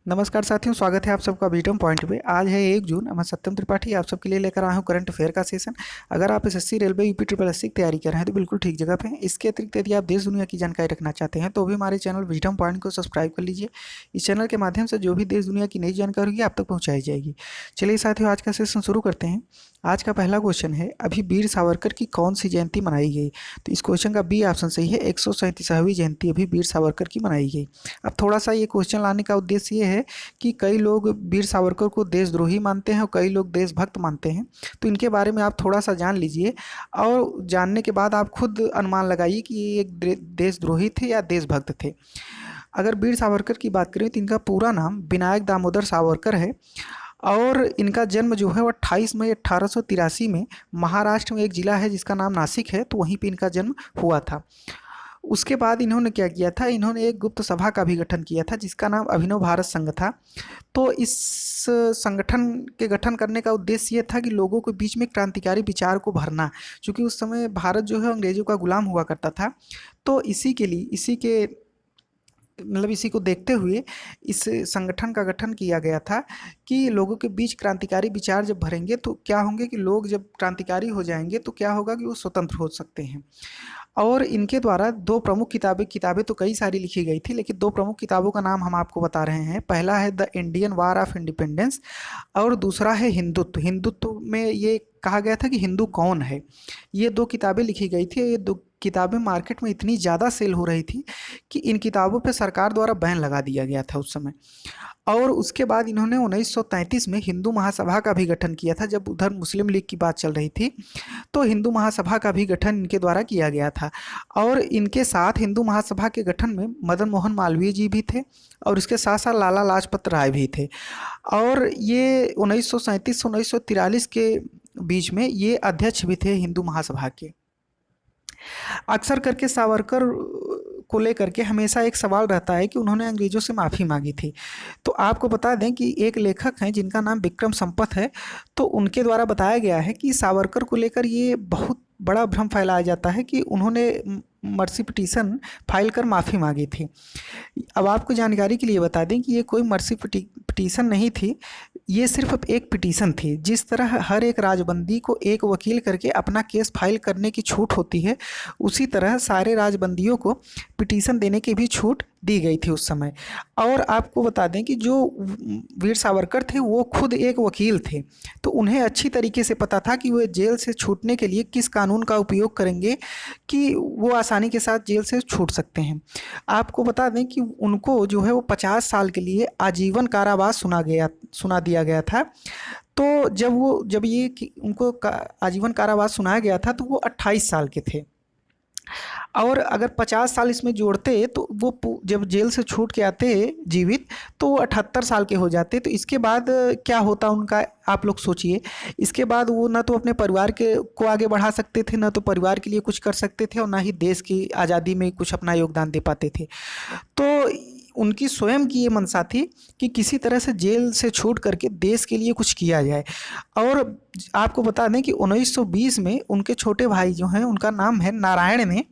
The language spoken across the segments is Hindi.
नमस्कार साथियों, स्वागत है आप सबका बीटम पॉइंट पे। आज है 1 जून। मैं सत्यम त्रिपाठी आप सबके लिए लेकर आया हूँ करंट अफेयर का सेशन। अगर आप SSC, railway, UP triple SC की तैयारी कर रहे हैं तो बिल्कुल ठीक जगह पे हैं। इसके अतिरिक्त यदि आप देश दुनिया की जानकारी रखना चाहते हैं तो भी हमारे चैनल बीटम पॉइंट को सब्सक्राइब कर लीजिए। इस चैनल के माध्यम से जो भी देश दुनिया की नई जानकारी होगी आप तक पहुँचाई जाएगी। चलिए साथियों, आज का सेशन शुरू करते हैं। आज का पहला क्वेश्चन है, अभी वीर सावरकर की कौन सी जयंती मनाई गई? तो इस क्वेश्चन का बी ऑप्शन सही है। 137वीं जयंती अभी वीर सावरकर की मनाई गई। अब थोड़ा सा ये क्वेश्चन लाने का उद्देश्य ये है कि कई लोग वीर सावरकर को देशद्रोही मानते हैं और कई लोग देशभक्त मानते हैं। तो इनके बारे में आप थोड़ा सा जान लीजिए और जानने के बाद आप खुद अनुमान लगाइए कि ये एक देशद्रोही थे या देशभक्त थे। अगर वीर सावरकर की बात करें तो इनका पूरा नाम विनायक दामोदर सावरकर है और इनका जन्म जो है वो 28 मई 1883 में महाराष्ट्र में एक ज़िला है जिसका नाम नासिक है, तो वहीं पे इनका जन्म हुआ था। उसके बाद इन्होंने क्या किया था, इन्होंने एक गुप्त सभा का भी गठन किया था जिसका नाम अभिनव भारत संघ था। तो इस संगठन के गठन करने का उद्देश्य ये था कि लोगों के बीच में क्रांतिकारी विचार को भरना, क्योंकि उस समय भारत जो है अंग्रेजों का गुलाम हुआ करता था। तो इसी के लिए इसी को देखते हुए इस संगठन का गठन किया गया था कि लोगों के बीच क्रांतिकारी विचार जब भरेंगे तो क्या होंगे कि लोग जब क्रांतिकारी हो जाएंगे तो क्या होगा कि वो स्वतंत्र हो सकते हैं। और इनके द्वारा दो प्रमुख किताबें तो कई सारी लिखी गई थी, लेकिन दो प्रमुख किताबों का नाम हम आपको बता रहे हैं। पहला है the Indian war of independence और दूसरा है हिंदुत्व। हिंदुत्व में ये कहा गया था कि हिंदू कौन है। ये दो किताबें लिखी गई थी। ये दो किताबें मार्केट में इतनी ज़्यादा सेल हो रही थी कि इन किताबों पे सरकार द्वारा बैन लगा दिया गया था उस समय। और उसके बाद इन्होंने 1933 में हिंदू महासभा का भी गठन किया था, जब उधर मुस्लिम लीग की बात चल रही थी। तो हिंदू महासभा का भी गठन इनके द्वारा किया गया था। और इनके साथ हिंदू महासभा के गठन में मदन मोहन मालवीय जी भी थे और इसके साथ साथ लाला लाजपत राय भी थे। और ये 1937 से 1943 के बीच में ये अध्यक्ष भी थे हिंदू महासभा के। अक्सर करके सावरकर को लेकर के हमेशा एक सवाल रहता है कि उन्होंने अंग्रेजों से माफ़ी मांगी थी। तो आपको बता दें कि एक लेखक हैं जिनका नाम विक्रम संपत है, तो उनके द्वारा बताया गया है कि सावरकर को लेकर ये बहुत बड़ा भ्रम फैलाया जाता है कि उन्होंने मर्सी पिटीशन फाइल कर माफ़ी मांगी थी। अब आपको जानकारी के लिए बता दें कि ये कोई मर्सी पिटीशन नहीं थी, ये सिर्फ एक पिटीशन थी। जिस तरह हर एक राजबंदी को एक वकील करके अपना केस फाइल करने की छूट होती है, उसी तरह सारे राजबंदियों को पिटीशन देने की भी छूट दी गई थी उस समय। और आपको बता दें कि जो वीर सावरकर थे वो खुद एक वकील थे, तो उन्हें अच्छी तरीके से पता था कि वे जेल से छूटने के लिए किस कानून का उपयोग करेंगे कि वो आसानी के साथ जेल से छूट सकते हैं। आपको बता दें कि उनको जो है वो 50 साल के लिए आजीवन कारावास सुना दिया गया था। तो जब उनको आजीवन कारावास सुनाया गया था तो वो 28 साल के थे। और अगर 50 साल इसमें जोड़ते तो वो जब जेल से छूट के आते जीवित तो वो 78 साल के हो जाते। तो इसके बाद क्या होता उनका, आप लोग सोचिए। इसके बाद वो ना तो अपने परिवार के को आगे बढ़ा सकते थे, ना तो परिवार के लिए कुछ कर सकते थे और ना ही देश की आज़ादी में कुछ अपना योगदान दे पाते थे। तो उनकी स्वयं की ये मंशा थी कि किसी तरह से जेल से छूट करके देश के लिए कुछ किया जाए। और आपको बता दें कि 1920 में उनके छोटे भाई जो हैं उनका नाम है नारायण ने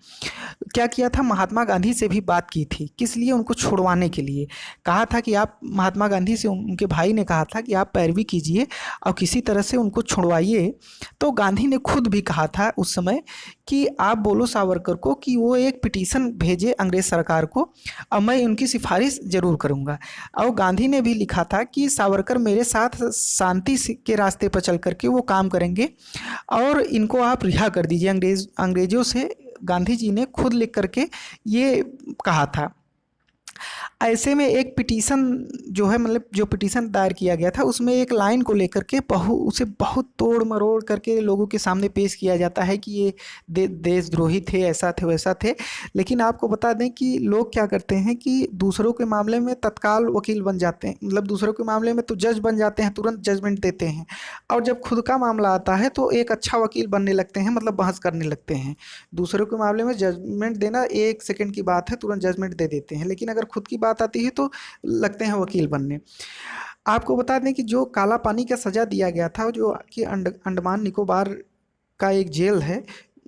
क्या किया था, महात्मा गांधी से भी बात की थी। किस लिए? उनको छुड़वाने के लिए कहा था कि आप, महात्मा गांधी से उनके भाई ने कहा था कि आप पैरवी कीजिए और किसी तरह से उनको छुड़वाइए। तो गांधी ने खुद भी कहा था उस समय कि आप बोलो सावरकर को कि वो एक पिटीशन भेजे अंग्रेज सरकार को और मैं उनकी सिफारिश जरूर करूँगा। और गांधी ने भी लिखा था कि सावरकर मेरे साथ शांति के रास्ते पर चल करके वो काम करेंगे और इनको आप रिहा कर दीजिए। अंग्रेजों से गांधी जी ने खुद लिख करके ये कहा था। ऐसे में एक पिटीशन जो है, मतलब जो पिटीशन दायर किया गया था उसमें एक लाइन को लेकर के उसे बहुत तोड़ मरोड़ करके लोगों के सामने पेश किया जाता है कि ये देशद्रोही थे, ऐसा थे वैसा थे। लेकिन आपको बता दें कि लोग क्या करते हैं कि दूसरों के मामले में तत्काल वकील बन जाते हैं, मतलब दूसरों के मामले में तो जज बन जाते हैं, तुरंत जजमेंट देते हैं। और जब खुद का मामला आता है तो एक अच्छा वकील बनने लगते हैं, मतलब बहस करने लगते हैं। दूसरों के मामले में जजमेंट देना 1 सेकंड की बात है, तुरंत जजमेंट दे देते हैं। लेकिन अगर खुद की बात आती है तो लगते हैं वकील बनने। आपको बता दें कि जो काला पानी का सजा दिया गया था, जो कि अंडमान निकोबार का एक जेल है,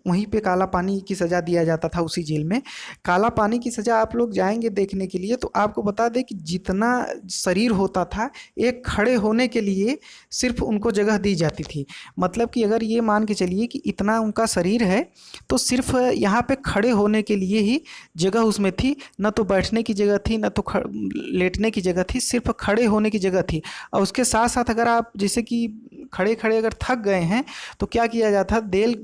वहीं पे काला पानी की सज़ा दिया जाता था उसी जेल में। काला पानी की सज़ा आप लोग जाएंगे देखने के लिए तो आपको बता दें कि जितना शरीर होता था, एक खड़े होने के लिए सिर्फ उनको जगह दी जाती थी। मतलब कि अगर ये मान के चलिए कि इतना उनका शरीर है, तो सिर्फ यहाँ पे खड़े होने के लिए ही जगह उसमें थी, न तो बैठने की जगह थी, न तो लेटने की जगह थी, सिर्फ खड़े होने की जगह थी। और उसके साथ साथ अगर आप जैसे कि खड़े खड़े अगर थक गए हैं तो क्या किया जाता, देल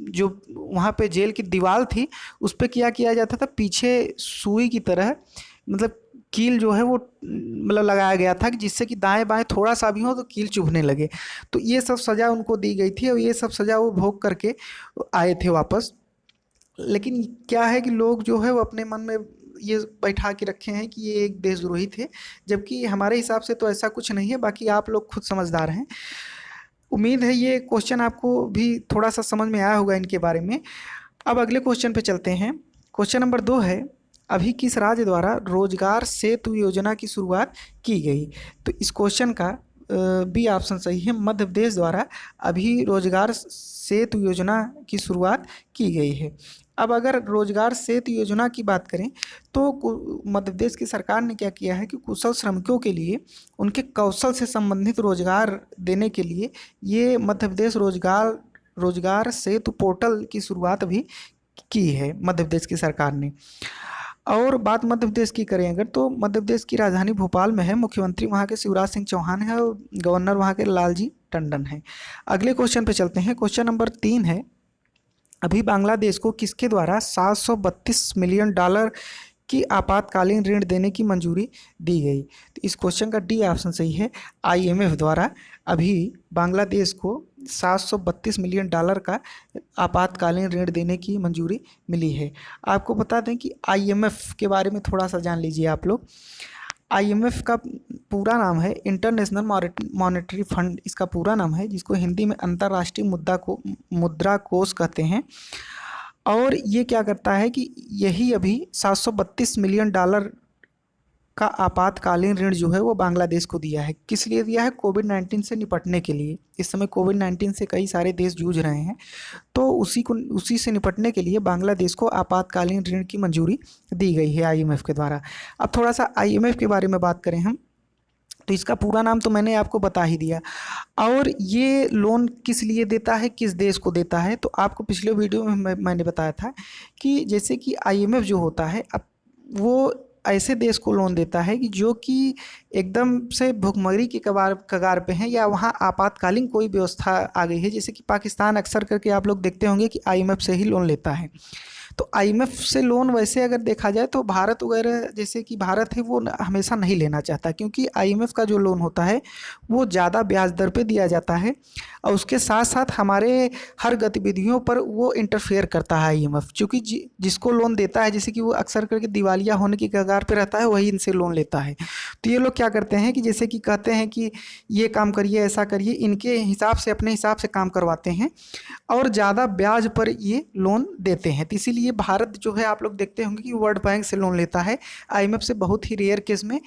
जो वहाँ पे जेल की दीवार थी उस पर क्या किया जाता था, पीछे सुई की तरह मतलब कील जो है वो मतलब लगाया गया था कि जिससे कि दाएं बाएं थोड़ा सा भी हो तो कील चुभने लगे। तो ये सब सज़ा उनको दी गई थी और ये सब सज़ा वो भोग करके आए थे वापस। लेकिन क्या है कि लोग जो है वो अपने मन में ये बैठा के रखे हैं कि ये एक देशद्रोही थे, जबकि हमारे हिसाब से तो ऐसा कुछ नहीं है। बाकी आप लोग खुद समझदार हैं। उम्मीद है ये क्वेश्चन आपको भी थोड़ा सा समझ में आया होगा इनके बारे में। अब अगले क्वेश्चन पे चलते हैं। क्वेश्चन नंबर 2 है, अभी किस राज्य द्वारा रोजगार सेतु योजना की शुरुआत की गई? तो इस क्वेश्चन का बी ऑप्शन सही है, मध्य प्रदेश द्वारा अभी रोजगार सेतु योजना की शुरुआत की गई है। अब अगर रोजगार सेतु योजना की बात करें तो मध्य प्रदेश की सरकार ने क्या किया है कि कुशल श्रमिकों के लिए उनके कौशल से संबंधित रोजगार देने के लिए ये मध्य प्रदेश रोजगार सेतु पोर्टल की शुरुआत भी की है मध्य प्रदेश की सरकार ने। और बात मध्य प्रदेश की करें अगर, तो मध्य प्रदेश की राजधानी भोपाल में है, मुख्यमंत्री वहाँ के शिवराज सिंह चौहान है और गवर्नर वहाँ के लालजी टंडन है। अगले क्वेश्चन पे चलते हैं। क्वेश्चन नंबर 3 है, अभी बांग्लादेश को किसके द्वारा 732 मिलियन डॉलर की आपातकालीन ऋण देने की मंजूरी दी गई? तो इस क्वेश्चन का डी ऑप्शन सही है, आईएमएफ द्वारा अभी बांग्लादेश को 732 मिलियन डॉलर का आपातकालीन ऋण देने की मंजूरी मिली है। आपको बता दें कि आईएमएफ के बारे में थोड़ा सा जान लीजिए आप लोग। आईएमएफ का पूरा नाम है इंटरनेशनल मॉनेटरी फंड, इसका पूरा नाम है, जिसको हिंदी में अंतर्राष्ट्रीय मुद्रा कोष कहते हैं। और ये क्या करता है कि यही अभी 732 मिलियन डॉलर का आपातकालीन ऋण जो है वो बांग्लादेश को दिया है। किस लिए दिया है? कोविड-19 से निपटने के लिए। इस समय कोविड-19 से कई सारे देश जूझ रहे हैं, तो उसी से निपटने के लिए बांग्लादेश को आपातकालीन ऋण की मंजूरी दी गई है आईएमएफ के द्वारा। अब थोड़ा सा आईएमएफ के बारे में बात करें हम, तो इसका पूरा नाम तो मैंने आपको बता ही दिया। और ये लोन किस लिए देता है, किस देश को देता है, तो आपको पिछले वीडियो में मैंने बताया था कि जैसे कि आईएमएफ जो होता है, अब वो ऐसे देश को लोन देता है कि जो कि एकदम से भुखमरी की कगार पे हैं, या वहाँ आपातकालीन कोई व्यवस्था आ गई है। जैसे कि पाकिस्तान अक्सर करके आप लोग देखते होंगे कि आईएमएफ से ही लोन लेता है। तो आईएमएफ से लोन वैसे अगर देखा जाए तो भारत वगैरह जैसे कि भारत है वो हमेशा नहीं लेना चाहता, क्योंकि आईएमएफ का जो लोन होता है वो ज़्यादा ब्याज दर पे दिया जाता है और उसके साथ साथ हमारे हर गतिविधियों पर वो इंटरफेयर करता है आईएमएफ। क्योंकि जिसको लोन देता है, जैसे कि वो अक्सर करके दिवालिया होने की कगार पे रहता है, वही इनसे लोन लेता है। तो ये लोग क्या करते हैं कि जैसे कि कहते हैं कि ये काम करिए, ऐसा करिए, इनके हिसाब से अपने हिसाब से काम करवाते हैं और ज़्यादा ब्याज पर ये लोन देते हैं। तो इसीलिए भारत जो है आप लोग देखते होंगे कि वर्ल्ड बैंक से लोन लेता है, आईएमएफ से बहुत ही रेयर केस में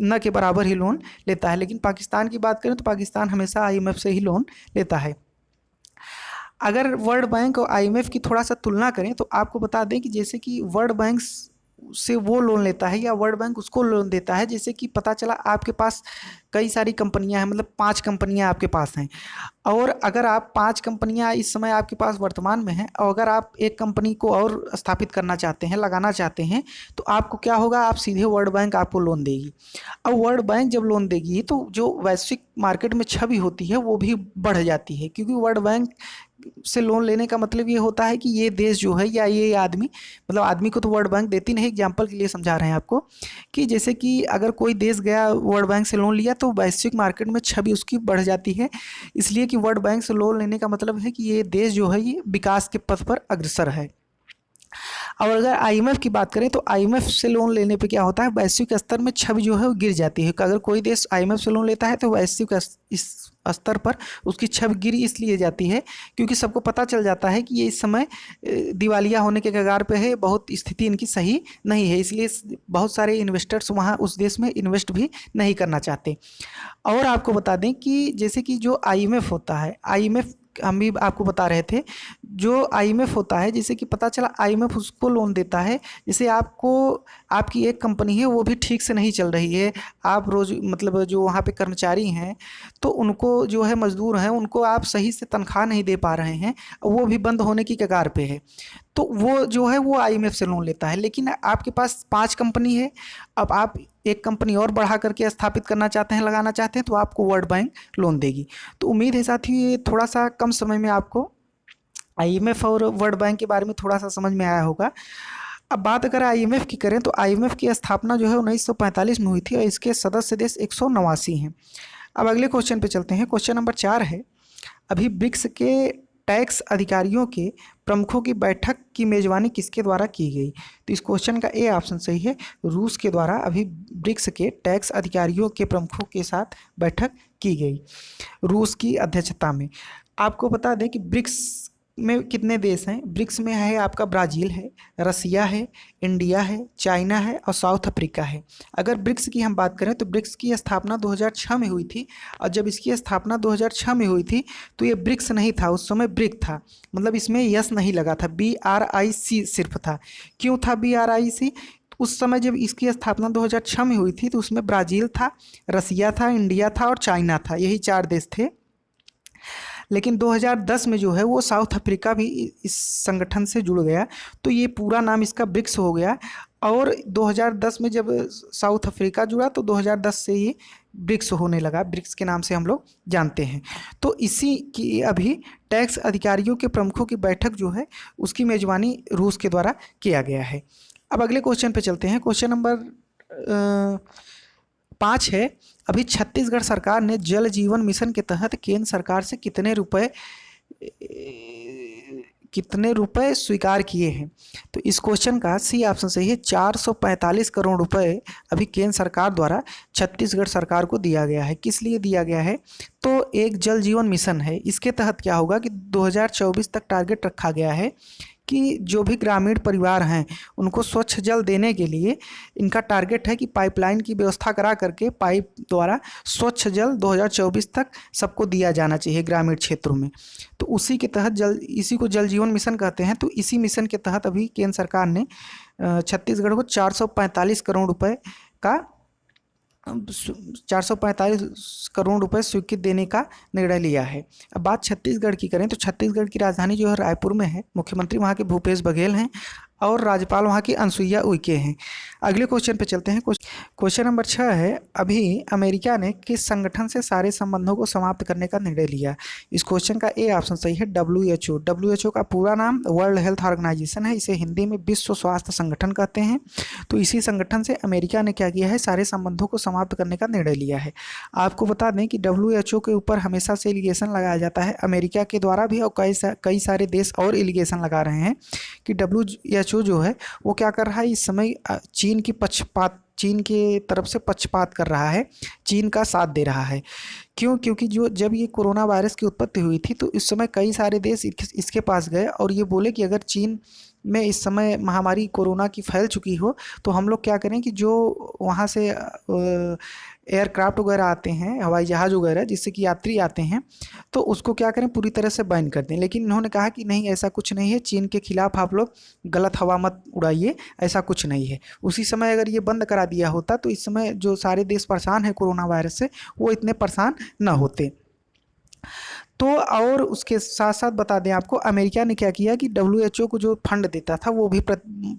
न के बराबर ही लोन लेता है। लेकिन पाकिस्तान की बात करें तो पाकिस्तान हमेशा आईएमएफ से ही लोन लेता है। अगर वर्ल्ड बैंक और आईएमएफ की थोड़ा सा तुलना करें तो आपको बता दें कि जैसे कि वर्ल्ड बैंक से वो लोन लेता है या वर्ल्ड बैंक उसको लोन देता है, जैसे कि पता चला आपके पास कई सारी कंपनियां हैं, मतलब 5 कंपनियां आपके पास हैं, और अगर आप 5 कंपनियां इस समय आपके पास वर्तमान में हैं और अगर आप एक कंपनी को और स्थापित करना चाहते हैं, लगाना चाहते हैं, तो आपको क्या होगा, आप सीधे वर्ल्ड बैंक आपको लोन देगी। और वर्ल्ड बैंक जब लोन देगी तो जो वैश्विक मार्केट में छवि होती है वो भी बढ़ जाती है, क्योंकि वर्ल्ड बैंक से लोन लेने का मतलब ये होता है कि ये देश जो है या ये आदमी, मतलब आदमी को तो वर्ल्ड बैंक देती नहीं, एग्जाम्पल के लिए समझा रहे हैं आपको कि जैसे कि अगर कोई देश गया वर्ल्ड बैंक से लोन लिया तो वैश्विक मार्केट में छवि उसकी बढ़ जाती है। इसलिए कि वर्ल्ड बैंक से लोन लेने का मतलब है कि ये देश जो है ये विकास के पथ पर अग्रसर है। और अगर आईएमएफ की बात करें तो आईएमएफ से लोन लेने पे क्या होता है, वैश्विक स्तर में छवि जो है वो गिर जाती है। अगर कोई देश आईएमएफ से लोन लेता है तो वैश्विक इस स्तर पर उसकी छवि गिरी इसलिए जाती है क्योंकि सबको पता चल जाता है कि ये इस समय दिवालिया होने के कगार पे है, बहुत स्थिति इनकी सही नहीं है, इसलिए बहुत सारे इन्वेस्टर्स वहाँ उस देश में इन्वेस्ट भी नहीं करना चाहते। और आपको बता दें कि जैसे कि जो आईएमएफ होता है, आईएमएफ हम भी आपको बता रहे थे, जो आईएमएफ होता है, जिससे कि पता चला आईएमएफ उसको लोन देता है, जैसे आपको आपकी एक कंपनी है वो भी ठीक से नहीं चल रही है, आप रोज मतलब जो वहाँ पे कर्मचारी हैं तो उनको जो है मजदूर हैं उनको आप सही से तनख्वाह नहीं दे पा रहे हैं, वो भी बंद होने की कगार पे है, तो वो जो है वो आईएमएफ से लोन लेता है। लेकिन आपके पास 5 कंपनी है, अब आप एक कंपनी और बढ़ा करके स्थापित करना चाहते हैं, लगाना चाहते हैं, तो आपको वर्ल्ड बैंक लोन देगी। तो उम्मीद है साथियों ये थोड़ा सा कम समय में आपको आईएमएफ और वर्ल्ड बैंक के बारे में थोड़ा सा समझ में आया होगा। अब बात अगर आईएमएफ की करें तो आईएमएफ की स्थापना जो है 1945 में हुई थी और इसके सदस्य देश 189 हैं। अब अगले क्वेश्चन पे चलते हैं। क्वेश्चन नंबर 4 है, अभी ब्रिक्स के टैक्स अधिकारियों के प्रमुखों की बैठक की मेजबानी किसके द्वारा की गई? तो इस क्वेश्चन का ए ऑप्शन सही है, रूस के द्वारा अभी ब्रिक्स के टैक्स अधिकारियों के प्रमुखों के साथ बैठक की गई रूस की अध्यक्षता में। आपको बता दें कि ब्रिक्स में कितने देश हैं? ब्रिक्स में है आपका ब्राज़ील है, रसिया है, इंडिया है, चाइना है और साउथ अफ्रीका है। अगर ब्रिक्स की हम बात करें तो ब्रिक्स की स्थापना 2006 में हुई थी, और जब इसकी स्थापना 2006 में हुई थी तो ये ब्रिक्स नहीं था, उस समय ब्रिक था, मतलब इसमें यस नहीं लगा था, BRIC सिर्फ था। क्यों था BRIC? उस समय जब इसकी स्थापना 2006 में हुई थी तो उसमें ब्राज़ील था, रसिया था, इंडिया था और चाइना था, यही 4 देश थे। लेकिन 2010 में जो है वो साउथ अफ्रीका भी इस संगठन से जुड़ गया, तो ये पूरा नाम इसका ब्रिक्स हो गया। और 2010 में जब साउथ अफ्रीका जुड़ा तो 2010 से ये ब्रिक्स होने लगा, ब्रिक्स के नाम से हम लोग जानते हैं। तो इसी की अभी टैक्स अधिकारियों के प्रमुखों की बैठक जो है उसकी मेजबानी रूस के द्वारा किया गया है। अब अगले क्वेश्चन पे चलते हैं। क्वेश्चन नंबर 5 है, अभी छत्तीसगढ़ सरकार ने जल जीवन मिशन के तहत केंद्र सरकार से कितने रुपए स्वीकार किए हैं? तो इस क्वेश्चन का सी ऑप्शन सही है, 445 करोड़ रुपए अभी केंद्र सरकार द्वारा छत्तीसगढ़ सरकार को दिया गया है। किस लिए दिया गया है? तो एक जल जीवन मिशन है, इसके तहत क्या होगा कि 2024 तक टारगेट रखा गया है कि जो भी ग्रामीण परिवार हैं उनको स्वच्छ जल देने के लिए इनका टारगेट है कि पाइपलाइन की व्यवस्था करा करके पाइप द्वारा स्वच्छ जल 2024 तक सबको दिया जाना चाहिए ग्रामीण क्षेत्रों में। तो उसी के तहत इसी को जल जीवन मिशन कहते हैं। तो इसी मिशन के तहत अभी केंद्र सरकार ने छत्तीसगढ़ को 445 करोड़ रुपए का 445 करोड़ रुपए स्वीकृत देने का निर्णय लिया है। अब बात छत्तीसगढ़ की करें तो छत्तीसगढ़ की राजधानी जो है रायपुर में है, मुख्यमंत्री वहाँ के भूपेश बघेल हैं और राज्यपाल वहाँ की अनुसुईया उइके हैं। अगले क्वेश्चन पे चलते हैं। क्वेश्चन नंबर 6 है, अभी अमेरिका ने किस संगठन से सारे संबंधों को समाप्त करने का निर्णय लिया? इस क्वेश्चन का ए ऑप्शन सही है, WHO। WHO का पूरा नाम वर्ल्ड हेल्थ ऑर्गेनाइजेशन है, इसे हिंदी में विश्व स्वास्थ्य संगठन कहते हैं। तो इसी संगठन से अमेरिका ने क्या किया है, सारे संबंधों को समाप्त करने का निर्णय लिया है। आपको बता दें कि WHO के ऊपर हमेशा से एलिगेशन लगाया जाता है, अमेरिका के द्वारा भी, और कई सारे देश और एलिगेशन लगा रहे हैं कि WHO जो है वो क्या कर रहा है इस समय, चीन के तरफ से पक्षपात कर रहा है, चीन का साथ दे रहा है। क्यों? क्योंकि जब ये कोरोना वायरस की उत्पत्ति हुई थी तो इस समय कई सारे देश इसके पास गए और ये बोले कि अगर चीन में इस समय महामारी कोरोना की फैल चुकी हो तो हम लोग क्या करें कि जो वहाँ से एयरक्राफ्ट वगैरह आते हैं, हवाई जहाज़ वगैरह जिससे कि यात्री आते हैं, तो उसको क्या करें, पूरी तरह से बैन कर दें। लेकिन इन्होंने कहा कि नहीं, ऐसा कुछ नहीं है, चीन के खिलाफ आप लोग गलत हवा मत उड़ाइए, ऐसा कुछ नहीं है। उसी समय अगर ये बंद करा दिया होता तो इस समय जो सारे देश परेशान हैं कोरोना वायरस से, वो इतने परेशान न होते। तो और उसके साथ साथ बता दें आपको, अमेरिका ने क्या किया कि WHO को जो फंड देता था वो भी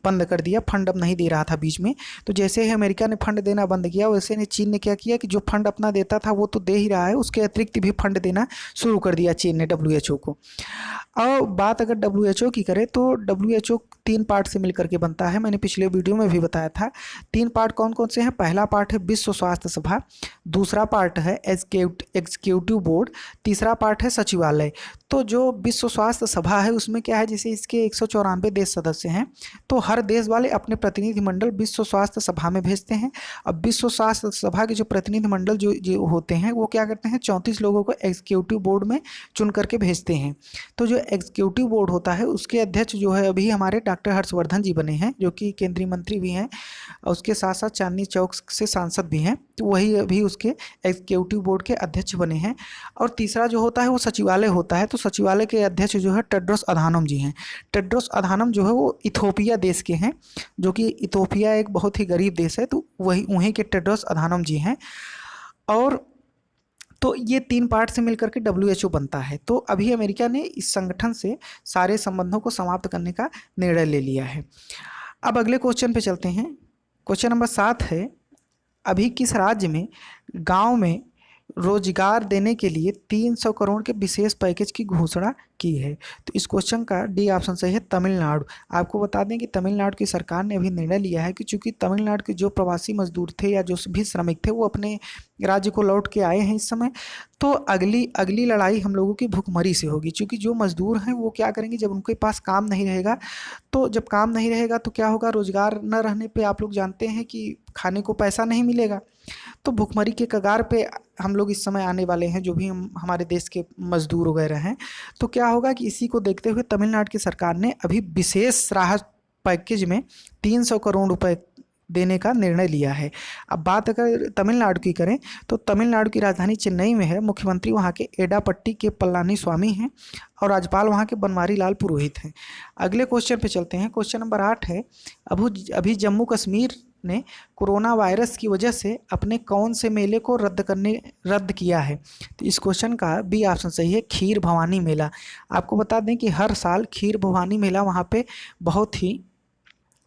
बंद कर दिया, फंड अब नहीं दे रहा था बीच में। तो जैसे ही अमेरिका ने फंड देना बंद किया, वैसे ने चीन ने क्या किया कि जो फंड अपना देता था वो तो दे ही रहा है, उसके अतिरिक्त भी फंड देना शुरू कर दिया चीन ने WHO को। और बात अगर WHO की करें तो WHO 3 पार्ट से मिलकर के बनता है, मैंने पिछले वीडियो में भी बताया था। 3 पार्ट कौन कौन से हैं? पहला पार्ट है विश्व स्वास्थ्य सभा, दूसरा पार्ट है एग्जीक्यूटिव बोर्ड, तीसरा पार्ट है सचिवालय। तो जो विश्व स्वास्थ्य सभा है उसमें क्या है, जैसे इसके 194 देश सदस्य हैं, तो हर देश वाले अपने प्रतिनिधि मंडल विश्व स्वास्थ्य सभा में भेजते हैं। अब विश्व स्वास्थ्य सभा के जो प्रतिनिधि मंडल जो होते हैं वो क्या करते हैं, 34 लोगों को एग्जीक्यूटिव बोर्ड में चुन करके भेजते हैं। तो जो एग्जीक्यूटिव बोर्ड होता है उसके अध्यक्ष जो है अभी हमारे डॉक्टर हर्षवर्धन जी बने हैं, जो कि केंद्रीय मंत्री भी हैं, और उसके साथ साथ चांदनी चौक से सांसद भी हैं, तो वही अभी उसके एग्जीक्यूटिव बोर्ड के अध्यक्ष बने हैं। और तीसरा जो होता है वो वो सचिवालय होता है, तो सचिवालय के अध्यक्ष जो है टेड्रोस अधानोम जी हैं। टेड्रोस अधानोम जो है वो इथोपिया देश के हैं, जो कि इथोपिया एक बहुत ही गरीब देश है, तो वही वहीं के टेड्रोस अधानोम जी हैं। और तो ये 3 पार्ट से मिलकर के WHO बनता है। तो अभी अमेरिका ने इस संगठन से सारे संबंधों को समाप्त करने का निर्णय ले लिया है। अब अगले क्वेश्चन पे चलते हैं। क्वेश्चन नंबर 7 है, अभी किस राज्य में गांव में रोजगार देने के लिए 300 करोड़ के विशेष पैकेज की घोषणा की है? तो इस क्वेश्चन का डी ऑप्शन सही है, तमिलनाडु। आपको बता दें कि तमिलनाडु की सरकार ने अभी निर्णय लिया है कि चूंकि तमिलनाडु के जो प्रवासी मजदूर थे या जो भी श्रमिक थे वो अपने राज्य को लौट के आए हैं इस समय, तो अगली लड़ाई हम लोगों की भुखमरी से होगी। क्योंकि जो मजदूर हैं वो क्या करेंगे, जब उनके पास काम नहीं रहेगा, तो जब काम नहीं रहेगा तो क्या होगा, रोजगार न रहने पे आप लोग जानते हैं कि खाने को पैसा नहीं मिलेगा। तो भुखमरी के कगार पे हम लोग इस समय आने वाले हैं, जो भी हमारे देश के मजदूर वगैरह हैं। तो क्या होगा कि इसी को देखते हुए तमिलनाडु की सरकार ने अभी विशेष राहत पैकेज में 300 करोड़ रुपए देने का निर्णय लिया है। अब बात अगर तमिलनाडु की करें तो तमिलनाडु की राजधानी चेन्नई में है। मुख्यमंत्री वहाँ के एडापट्टी के पलानी स्वामी हैं और राज्यपाल वहाँ के बनवारी लाल पुरोहित हैं। अगले क्वेश्चन पे चलते हैं। क्वेश्चन नंबर 8 है, अभी जम्मू कश्मीर ने कोरोना वायरस की वजह से अपने कौन से मेले को रद्द किया है? तो इस क्वेश्चन का बी ऑप्शन सही है, खीर भवानी मेला। आपको बता दें कि हर साल खीर भवानी मेला वहाँ पे बहुत ही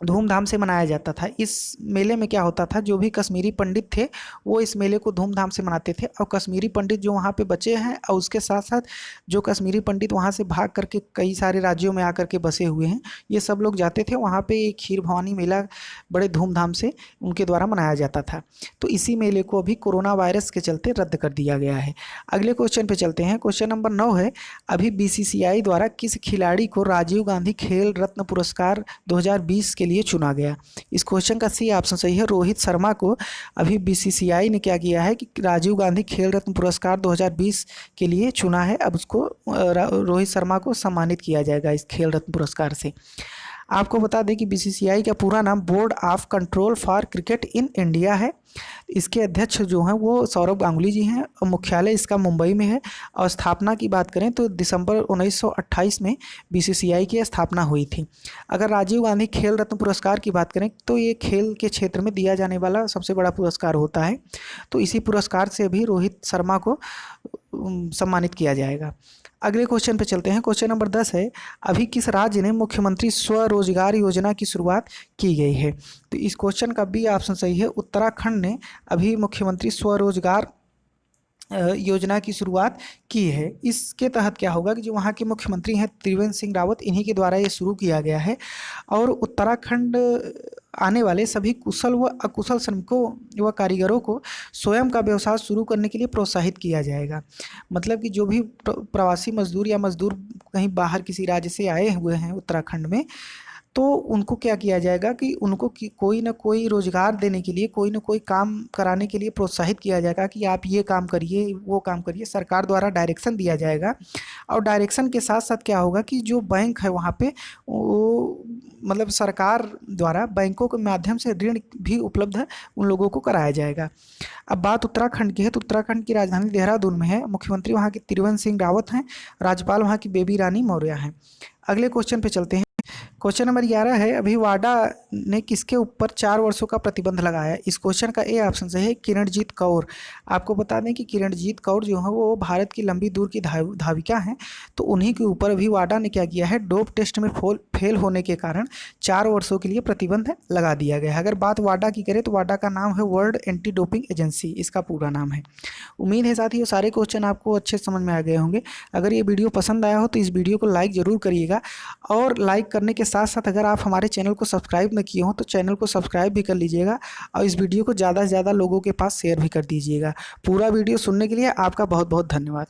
धूमधाम से मनाया जाता था। इस मेले में क्या होता था, जो भी कश्मीरी पंडित थे वो इस मेले को धूमधाम से मनाते थे। और कश्मीरी पंडित जो वहाँ पे बचे हैं और उसके साथ साथ जो कश्मीरी पंडित वहाँ से भाग करके कई सारे राज्यों में आकर के बसे हुए हैं, ये सब लोग जाते थे वहाँ पे। ये खीर भवानी मेला बड़े धूमधाम से उनके द्वारा मनाया जाता था। तो इसी मेले को अभी कोरोना वायरस के चलते रद्द कर दिया गया है। अगले क्वेश्चन पे चलते हैं। क्वेश्चन नंबर 9 है, अभी BCCI द्वारा किस खिलाड़ी को राजीव गांधी खेल रत्न पुरस्कार 2020 के लिए चुना गया? इस क्वेश्चन का सी ऑप्शन सही है, रोहित शर्मा को अभी BCCI ने क्या किया है कि राजीव गांधी खेल रत्न पुरस्कार 2020 के लिए चुना है। अब उसको रोहित शर्मा को सम्मानित किया जाएगा इस खेल रत्न पुरस्कार से। आपको बता दें कि BCCI का पूरा नाम board of control for cricket in India है। इसके अध्यक्ष जो हैं वो सौरव गांगुली जी हैं और मुख्यालय इसका मुंबई में है। और स्थापना की बात करें तो दिसंबर 1928 में BCCI की स्थापना हुई थी। अगर राजीव गांधी खेल रत्न पुरस्कार की बात करें तो ये खेल के क्षेत्र में दिया जाने वाला सबसे बड़ा पुरस्कार होता है। तो इसी पुरस्कार से भी रोहित शर्मा को सम्मानित किया जाएगा। अगले क्वेश्चन पे चलते हैं। क्वेश्चन नंबर 10 है, अभी किस राज्य ने मुख्यमंत्री स्वरोजगार योजना की शुरुआत की गई है? तो इस क्वेश्चन का बी ऑप्शन सही है, उत्तराखंड ने अभी मुख्यमंत्री स्वरोजगार योजना की शुरुआत की है। इसके तहत क्या होगा कि जो वहाँ के मुख्यमंत्री हैं त्रिवेंद्र सिंह रावत, इन्हीं के द्वारा ये शुरू किया गया है। और उत्तराखंड आने वाले सभी कुशल व अकुशल श्रमिकों व कारीगरों को स्वयं का व्यवसाय शुरू करने के लिए प्रोत्साहित किया जाएगा। मतलब कि जो भी प्रवासी मजदूर या मजदूर कहीं बाहर किसी राज्य से आए हुए हैं उत्तराखंड में, तो उनको क्या किया जाएगा कि उनको कोई ना कोई रोजगार देने के लिए, कोई ना कोई काम कराने के लिए प्रोत्साहित किया जाएगा कि आप ये काम करिए, वो काम करिए। सरकार द्वारा डायरेक्शन दिया जाएगा। और डायरेक्शन के साथ साथ क्या होगा कि जो बैंक है वहाँ पे वो मतलब सरकार द्वारा बैंकों के माध्यम से ऋण भी उपलब्ध उन लोगों को कराया जाएगा। अब बात उत्तराखंड की है तो उत्तराखंड की राजधानी देहरादून में है। मुख्यमंत्री वहाँ के त्रिवेंद्र सिंह रावत हैं, राज्यपाल वहाँ की बेबी रानी मौर्य हैं। अगले क्वेश्चन पे चलते हैं। क्वेश्चन नंबर 11 है, अभी वाडा ने किसके ऊपर 4 वर्षों का प्रतिबंध लगाया? इस क्वेश्चन का ए ऑप्शन से है, किरणजीत कौर। आपको बता दें कि किरणजीत कौर जो है वो भारत की लंबी दूर की धाविका हैं। तो उन्हीं के ऊपर अभी वाडा ने क्या किया है, डोप टेस्ट में फेल होने के कारण 4 वर्षों के लिए प्रतिबंध लगा दिया गया है। अगर बात वाडा की करें तो वाडा का नाम है वर्ल्ड एंटी डोपिंग एजेंसी, इसका पूरा नाम है। उम्मीद है साथियों सारे क्वेश्चन आपको अच्छे समझ में आ गए होंगे। अगर ये वीडियो पसंद आया हो तो इस वीडियो को लाइक ज़रूर करिएगा। और लाइक करने के साथ साथ अगर आप हमारे चैनल को सब्सक्राइब न किए हो तो चैनल को सब्सक्राइब भी कर लीजिएगा। और इस वीडियो को ज़्यादा से ज़्यादा लोगों के पास शेयर भी कर दीजिएगा। पूरा वीडियो सुनने के लिए आपका बहुत बहुत धन्यवाद।